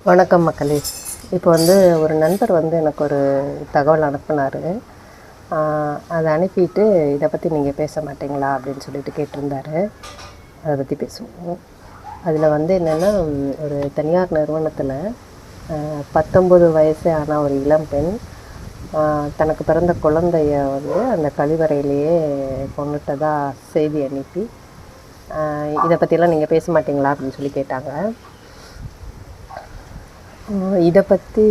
வணக்கம் மக்களே. இப்போ ஒரு நண்பர் எனக்கு ஒரு தகவல் அனுப்புனார். அதை அனுப்பிட்டு இதை பற்றி நீங்கள் பேச மாட்டீங்களா அப்படின்னு சொல்லிட்டு கேட்டிருந்தாரு. அதை பற்றி பேசுவோம். அதில் என்னென்னா, ஒரு தனியார் நிறுவனத்தில் 19 வயசு ஆன ஒரு இளம்பெண் தனக்கு பிறந்த குழந்தைய அந்த கழிவறையிலேயே கொண்டுட்டதாக செய்தி அனுப்பி இதை பற்றிலாம் நீங்கள் பேச மாட்டீங்களா அப்படின்னு சொல்லி கேட்டாங்க. இதை பற்றி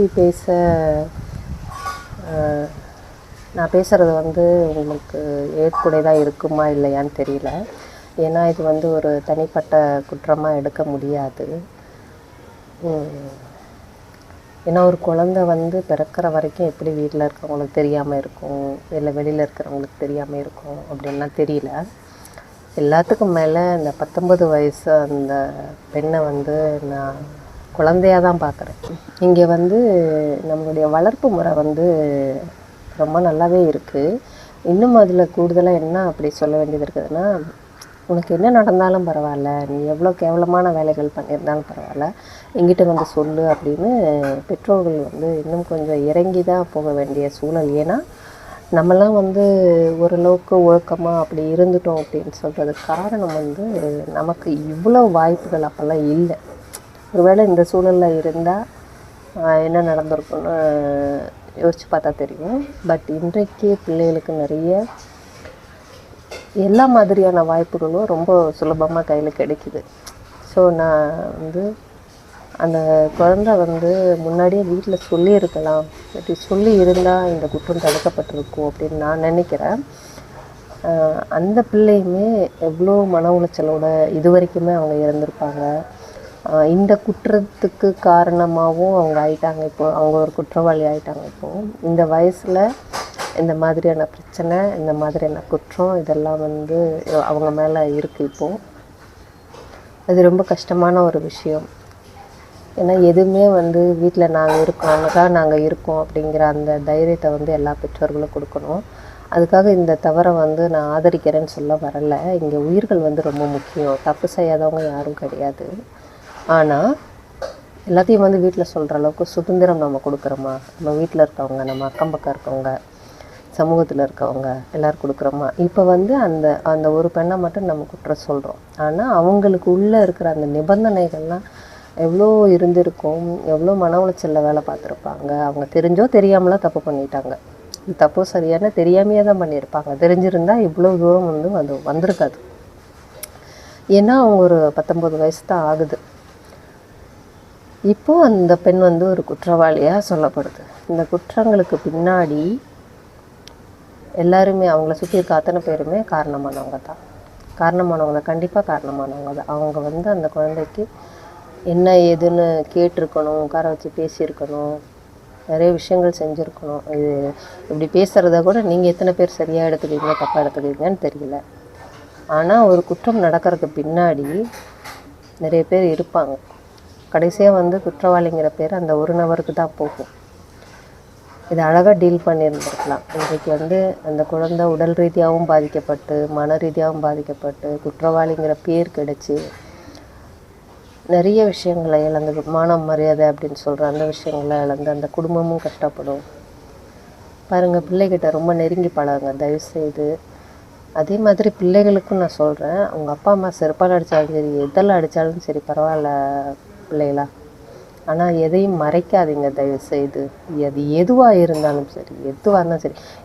நான் பேசுகிறது உங்களுக்கு ஏற்புடையதாக இருக்குமா இல்லையான்னு தெரியல. ஏன்னா இது ஒரு தனிப்பட்ட குற்றமாக எடுக்க முடியாது. ஏன்னா ஒரு குழந்தை பிறக்கிற வரைக்கும் எப்படி வீட்டில் இருக்கிறவங்களுக்கு தெரியாமல் இருக்கும், இல்லை வெளியில் இருக்கிறவங்களுக்கு தெரியாமல் இருக்கும் அப்படின்லாம் தெரியல. எல்லாத்துக்கும் மேலே இந்த 19 வயசு அந்த பெண்ணை நான் குழந்தையாக தான் பார்க்குறேன். இங்கே நம்மளுடைய வளர்ப்பு முறை ரொம்ப நல்லாவே இருக்குது. இன்னும் அதில் கூடுதலாக என்ன அப்படி சொல்ல வேண்டியது இருக்குதுன்னா, உனக்கு என்ன நடந்தாலும் பரவாயில்ல, நீ எவ்வளோ கேவலமான வேலைகள் பண்ணியிருந்தாலும் பரவாயில்ல, எங்கிட்ட சொல்லு அப்படின்னு பெற்றோர்கள் இன்னும் கொஞ்சம் இறங்கி தான் போக வேண்டிய சூழல். ஏன்னா நம்மலாம் ஓரளவுக்கு ஒழுக்கமாக அப்படி இருந்துட்டோம் அப்படின்னு சொல்கிறதுக்கு காரணம் நமக்கு இவ்வளோ வாய்ப்புகள் அப்போல்லாம் இல்லை. ஒருவேளை இந்த சூழலில் இருந்தால் என்ன நடந்திருக்குன்னு யோசித்து பார்த்தா தெரியும். பட் இன்றைக்கு பிள்ளைகளுக்கு நிறைய எல்லா மாதிரியான வாய்ப்புகளும் ரொம்ப சுலபமாக கையில் கிடைக்குது. ஸோ நான் அந்த குழந்தை முன்னாடியே வீட்டில் சொல்லியிருக்கலாம், அப்படி சொல்லி இருந்தால் இந்த குற்றம் தடுக்கப்பட்டிருக்கும் அப்படின்னு நான் நினைக்கிறேன். அந்த பிள்ளையுமே எவ்வளோ மன உளைச்சலோட இது வரைக்குமே அவங்க இறந்துருப்பாங்க. இந்த குற்றத்துக்கு காரணமாகவும் அவங்க ஆயிட்டாங்க. இப்போது அவங்க ஒரு குற்றவாளி ஆகிட்டாங்க. இப்போது இந்த வயசில் இந்த மாதிரியான பிரச்சனை, இந்த மாதிரியான குற்றம் இதெல்லாம் அவங்க மேலே இருக்குது. இப்போது அது ரொம்ப கஷ்டமான ஒரு விஷயம். ஏன்னா எதுவுமே வீட்டில் நாங்கள் இருக்கோம், நாங்கள் இருக்கோம் அப்படிங்கிற அந்த தைரியத்தை எல்லா பெற்றோர்களும் கொடுக்கணும். அதுக்காக இந்த தவறை நான் ஆதரிக்கிறேன்னு சொல்ல வரலை. இங்கே உயிர்கள் ரொம்ப முக்கியம். தப்பு செய்யாதவங்க யாரும் கிடையாது. ஆனால் எல்லாத்தையும் வீட்டில் சொல்கிற அளவுக்கு சுதந்திரம் நம்ம கொடுக்குறோமா? நம்ம வீட்டில் இருக்கவங்க, நம்ம அக்கம் பக்கம் இருக்கவங்க, சமூகத்தில் இருக்கவங்க எல்லோரும் கொடுக்குறோமா? இப்போ அந்த அந்த ஒரு பெண்ணை மட்டும் நம்ம குற்றம் சொல்கிறோம். ஆனால் அவங்களுக்கு உள்ளே இருக்கிற அந்த நிபந்தனைகள்லாம் எவ்வளோ இருந்திருக்கும், எவ்வளோ மன உளைச்சலில் வேலை பார்த்துருப்பாங்க. அவங்க தெரிஞ்சோ தெரியாமலோ தப்பு பண்ணிட்டாங்க. இது தப்போ சரியான தெரியாமையே தான் பண்ணியிருப்பாங்க. தெரிஞ்சிருந்தால் இவ்வளோ தூரம் வந்திருக்காது. ஏன்னா அவங்க ஒரு 19 வயசு தான் ஆகுது. இப்போது அந்த பெண் ஒரு குற்றவாளியாக சொல்லப்படுது. இந்த குற்றங்களுக்கு பின்னாடி எல்லாருமே, அவங்கள சுற்றி இருக்க அத்தனை பேருமே காரணமானவங்க தான். கண்டிப்பாக காரணமானவங்க தான். அவங்க அந்த குழந்தைக்கு என்ன ஏதுன்னு கேட்டிருக்கணும், உட்கார வச்சு பேசியிருக்கணும், நிறைய விஷயங்கள் செஞ்சுருக்கணும். இது இப்படி பேசுகிறத கூட நீங்கள் எத்தனை பேர் சரியாக எடுத்துக்கிறீங்க, தப்பாக எடுத்துக்கிறீங்கன்னு தெரியல. ஆனால் ஒரு குற்றம் நடக்கிறதுக்கு பின்னாடி நிறைய பேர் இருப்பாங்க. கடைசியாக குற்றவாளிங்கிற பேர் அந்த ஒரு நபருக்கு தான் போகும். இதை அழகாக டீல் பண்ணியிருந்துருக்கலாம். இன்றைக்கு அந்த குழந்தை உடல் ரீதியாகவும் பாதிக்கப்பட்டு, மன ரீதியாகவும் பாதிக்கப்பட்டு, குற்றவாளிங்கிற பேர் கிடைச்சி நிறைய விஷயங்களை இழந்து, மானம் மரியாதை அப்படின்னு சொல்கிற அந்த விஷயங்களை இழந்து அந்த குடும்பமும் கஷ்டப்படும். பாருங்கள், பிள்ளைகிட்ட ரொம்ப நெருங்கி பழகுங்க தயவுசெய்து. அதே மாதிரி பிள்ளைகளுக்கும் நான் சொல்கிறேன், அவங்க அப்பா அம்மா செருப்பால் அடித்தாலும் சரி, எதெல்லாம் அடித்தாலும் சரி பரவாயில்ல பிள்ளைகளா, ஆனால் எதையும் மறைக்காதீங்க தயவுசெய்து. அது எதுவாக இருந்தாலும் சரி,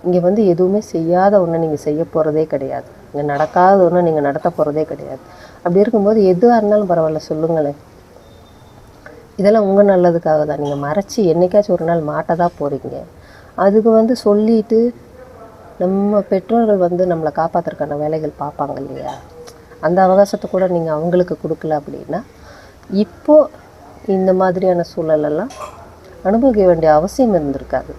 இங்கே எதுவுமே செய்யாத ஒன்று நீங்கள் செய்ய போகிறதே கிடையாது. இங்கே நடக்காத ஒன்று நீங்கள் நடத்த போகிறதே கிடையாது. அப்படி இருக்கும்போது எதுவாக இருந்தாலும் பரவாயில்ல சொல்லுங்களேன். இதெல்லாம் உங்கள் நல்லதுக்காக தான். நீங்கள் மறைச்சி என்றைக்காச்சும் ஒரு நாள் மாட்ட தான் போகிறீங்க. அதுக்கு சொல்லிவிட்டு நம்ம பெற்றோர்கள் நம்மளை காப்பாற்றுறதுக்கான வேலைகள் பார்ப்பாங்க இல்லையா? அந்த அவகாசத்தை கூட நீங்கள் அவங்களுக்கு கொடுக்கல அப்படின்னா இப்போது இந்த மாதிரியான சூழலெல்லாம் அனுபவிக்க வேண்டிய அவசியம் இருந்திருக்காது.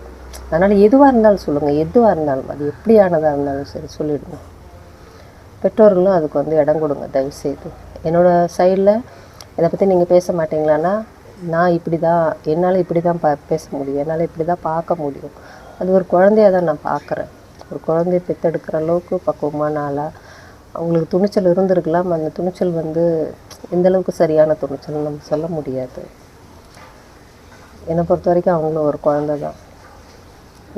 அதனால் எதுவாக இருந்தாலும் சொல்லுங்கள். எதுவாக இருந்தாலும், அது எப்படியானதாக இருந்தாலும் சரி சொல்லிவிடுங்க. பெற்றோர்களும் அதுக்கு இடம் கொடுங்க தயவுசெய்து. என்னோடய சைடில் இதை பற்றி நீங்கள் பேச மாட்டீங்களான்னா, நான் இப்படி தான், என்னால் இப்படி தான் பேச முடியும், என்னால் இப்படி தான் பார்க்க முடியும். அது ஒரு குழந்தையாக தான் நான் பார்க்குறேன். ஒரு குழந்தைய பெற்றெடுக்கிற அளவுக்கு பக்குவமான ஆளாக அவங்களுக்கு துணிச்சல் இருந்திருக்கலாம். அந்த துணிச்சல் எந்தளவுக்கு சரியான துணிச்சல் நம்ம சொல்ல முடியாது. என்னை பொறுத்த வரைக்கும் அவங்களும் ஒரு குழந்தை தான்.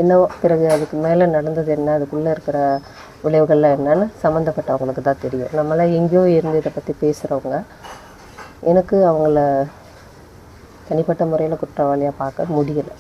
இன்னும் பிறகு அதுக்கு மேலே நடந்தது என்ன, அதுக்குள்ளே இருக்கிற விளைவுகள்லாம் என்னன்னு சம்மந்தப்பட்டவங்களுக்கு தான் தெரியும். நம்மளாம் எங்கேயோ இருந்து இதை பற்றி பேசுகிறவங்க. எனக்கு அவங்கள தனிப்பட்ட முறையில் குற்றவாளியாக பார்க்க முடியலை.